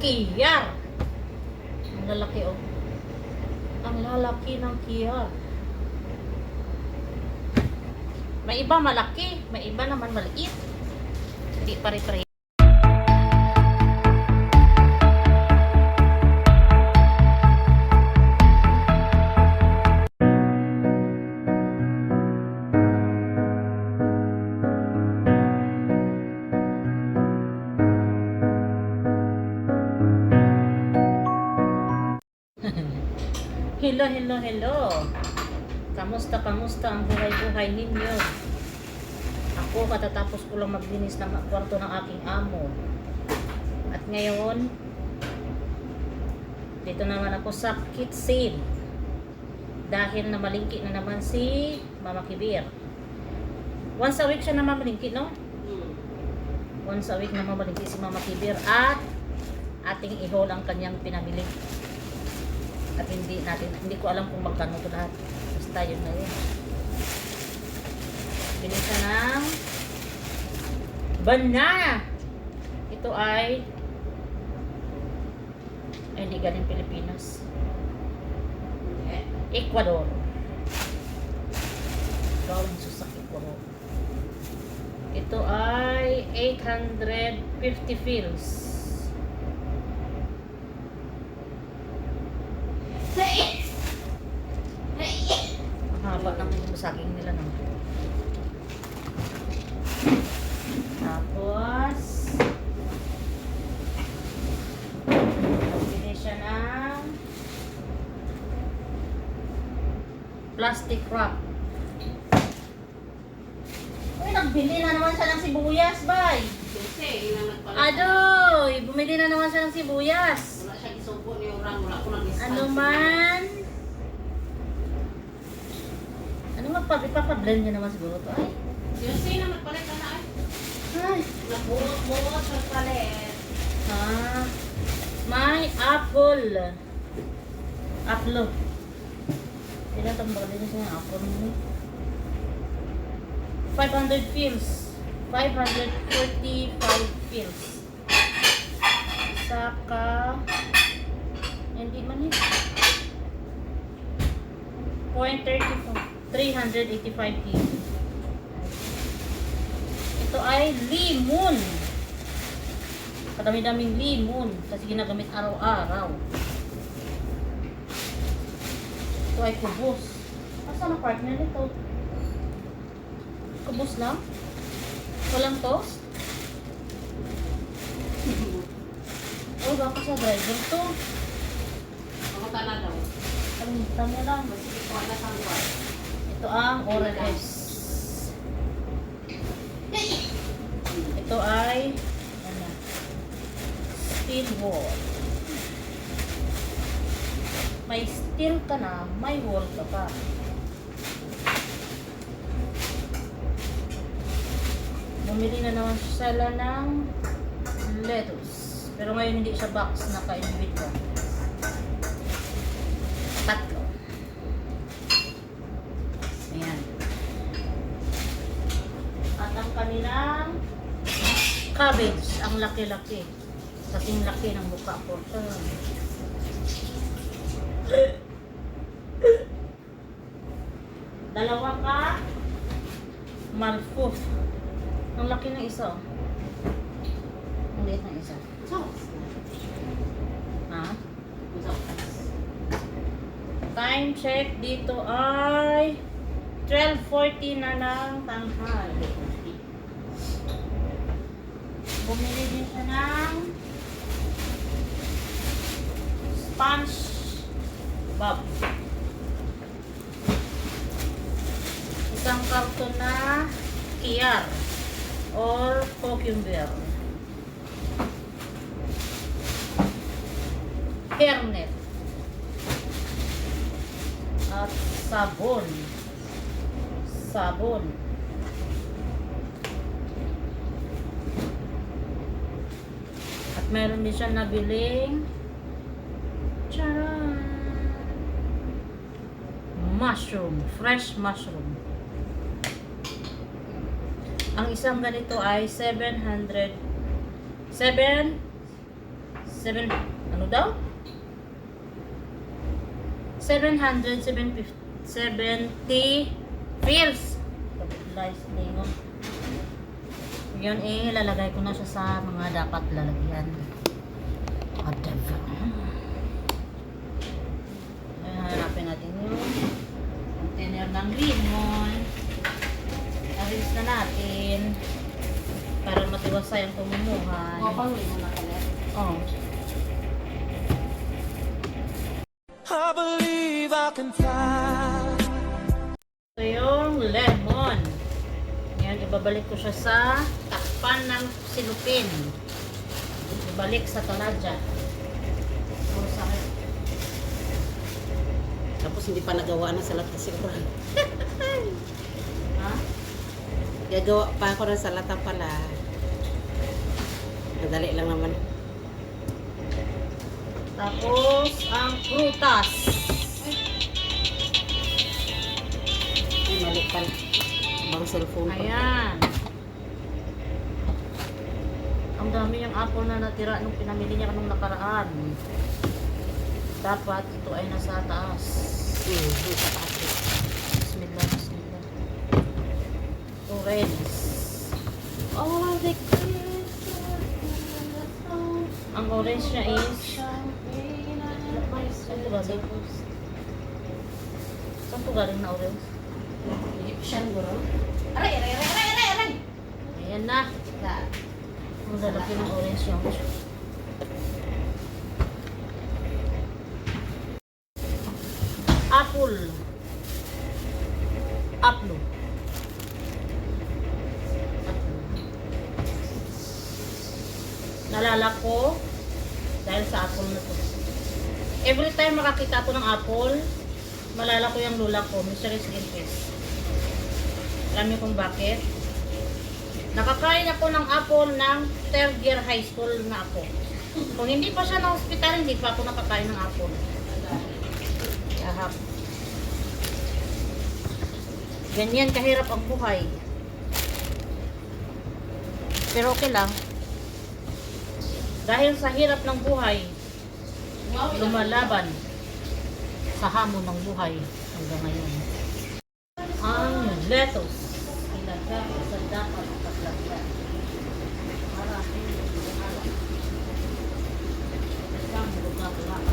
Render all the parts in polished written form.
Kiyar. Ang lalaki oh. Ang lalaki ng kiyar. May iba malaki, may iba naman maliit. Hindi pare-pare. Hello, hello, hello. Kamusta ang buhay-buhay ninyo? Ako, katatapos ko lang maglinis ng kwarto ng aking amo. At ngayon, dito naman ako sa kitchen. Dahil namalingki na naman si Mama Kibir. Once a week siya na mamalingki, no? Once a week na mamalingki si Mama Kibir. At ating ihol ang kanyang pinamili. At hindi ko alam kung magkano ito lahat. Basta yun na yun. Bili siya ng banana. Ito ay hindi galing Pilipinas. Ecuador. Galing sa Ecuador. Ito ay 850 fils. Haba ng saging nila no. Tapos bili siya ng plastic wrap. Uy, nagbili na naman siya ng sibuyas, bay. Adoy, bumili na naman siya ng sibuyas. Wala siya isubo ni orang, wala ko nag-ispan. Ano man? Ano magpapablend niya naman siguro to? Ay. Kasi na nagpalit ka na ay. Ay. Nagbuot, nagpalit. Ha? May apple. Apple. Ilan itong bagay na siya apple mo? 500 fils. 545 fils. Saka hindi man yun. 0.34. 385 kg. Ito ay limon. Kadami-daming limon kasi ginagamit araw-araw. Ito ay kubos. Asa na partner nito? Kubos lang? Walang toast? Oh, baka sa driver to. Pamunta na daw. Kalimutan niya lang. Sige ko na sa lugar. Ito ang Oreos. Ito ay ano, steel wall. May steel ka na, may wall ka pa. Bumili na naman sila ng lettuce. Pero ngayon hindi siya box, naka-individual. Tatlo. Ayan. At ang kanilang cabbage, ang laki-laki. Kasing laki ng mukha ko. Dalawa ka malfuf. Ang laki ng isa. Ang liit ng isa. Ha? Time check dito ay 12:40 na ng tanghali. Bumili din siya ng sponge bob. Isang karton na kiyar or cucumber. Hairnet. At sabon. Sabon. At meron din siya nabiling charan! Mushroom. Fresh mushroom. Ang isang ganito ay 700 ano daw? 770 pills. Stabilize lingon. Yun lalagay ko na siya sa mga dapat lalagyan. Whatever. Hanapin natin yung container ng limon. Arrange na natin para matiwasay ang pamumuhay. Gopang limon na palit. Oh. I believe I can fly. Ito yung lemon. Ngayon, ibabalik ko siya sa takpan ng silupin. Ibalik sa taladya. Oh, sakit. Tapos hindi pa nagawa na salat kasi kurang. Ha? Gagawa pa ako ng salata pala. Madali lang naman. Tapos, ang prutas. Ay, mali pala. Bang cellphone pa. Ayan. Ang dami yung apple na natira nung pinamili niya nung nakaraan. Dapat ito ay nasa taas. Sa taas. Bismillah, bismillah. Orange. Oh, the Ang orange niya is... Saan po galing? Saan po galing na orange? Egyptian guro. Aray, aray, aray, aray, aray, aray! Ayan na. Ang lalaki ng orange yung... Apple. Apple. Nalala ko dahil sa apple na to. Every time makakita ako ng apple, malala ko yung lula ko, Mr. Skinfest. Alam niyo kung bakit? Nakakain ako ng apple ng third year high school na ako. Kung hindi pa siya na hospital, hindi pa ako nakakain ng apple. Yahap. Ganyan kahirap ang buhay. Pero okay lang. Dahil sa hirap ng buhay, lumalaban sa hamon ng buhay hanggang ngayon. Ang lettuce, ilagay sa dapat paglagyan. Para hindi lumalat. Isang lumalat.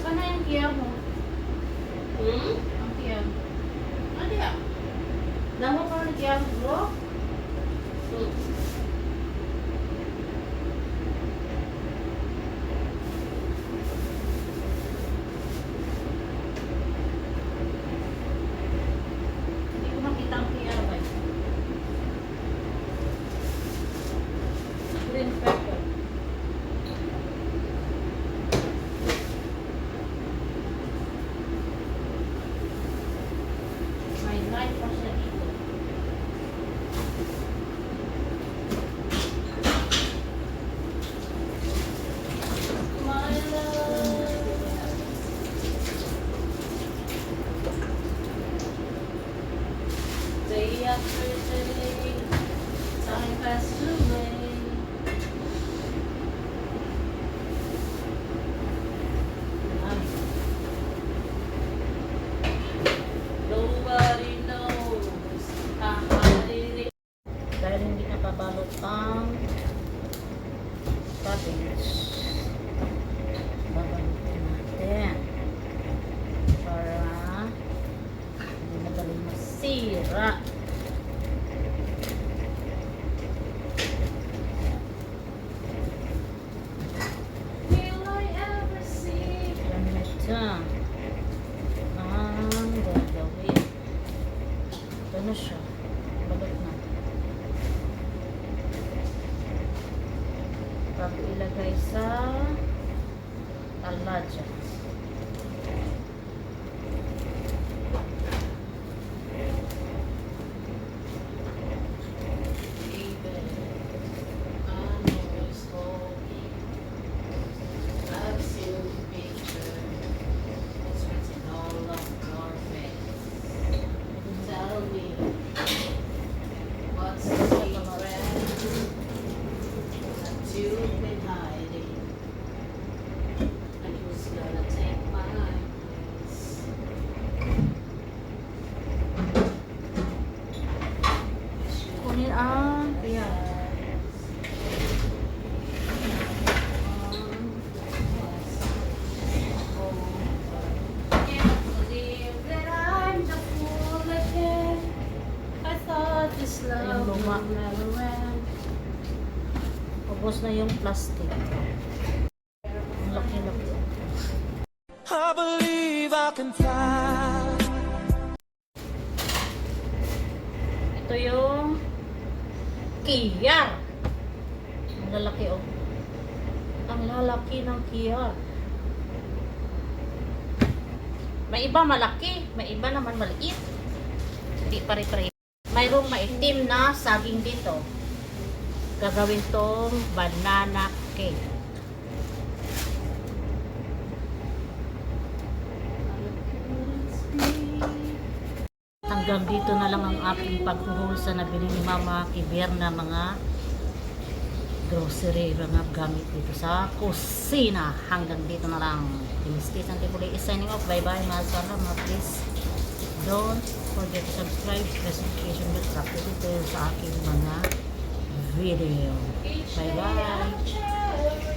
Sana yung kiyaw mo? Ang kiyaw. Ano yan? Damo ka ng kiyaw, bro? Hindi ko makita ang kiyaw, guys. Green pepper. May light pa siya dito. Day after day, time passed away. Nobody knows how it is. Dahil hindi nakabalot ang cabbage, babalutin natin para hindi madaling masira. Will I ever see? Ganito ang gagawin. Ito na siya. Balot na. Bago ilagay sa taladya. I've seen the picture. It's written all of your face. Tell me, what's the secret? yung luma. Ubos na yung plastic. Ang laki-laki. I believe I can fly. Ito yung kiyar. Ang lalaki oh. Ang lalaki ng kiyar. May iba malaki, may iba naman maliit. Hindi pare-pare. Mayroong maitim na saging dito. Gagawin tong banana cake. Hanggang dito na lang ang aking paghuhul sa nabili ni Mama Kiber na mga grocery, mga gamit dito sa kusina. Hanggang dito na lang. Timistis ang Tipuli is signing off. Bye bye mga salamat. Please don't forget to subscribe, press notification bell para updated sa aking mga video. Bye bye.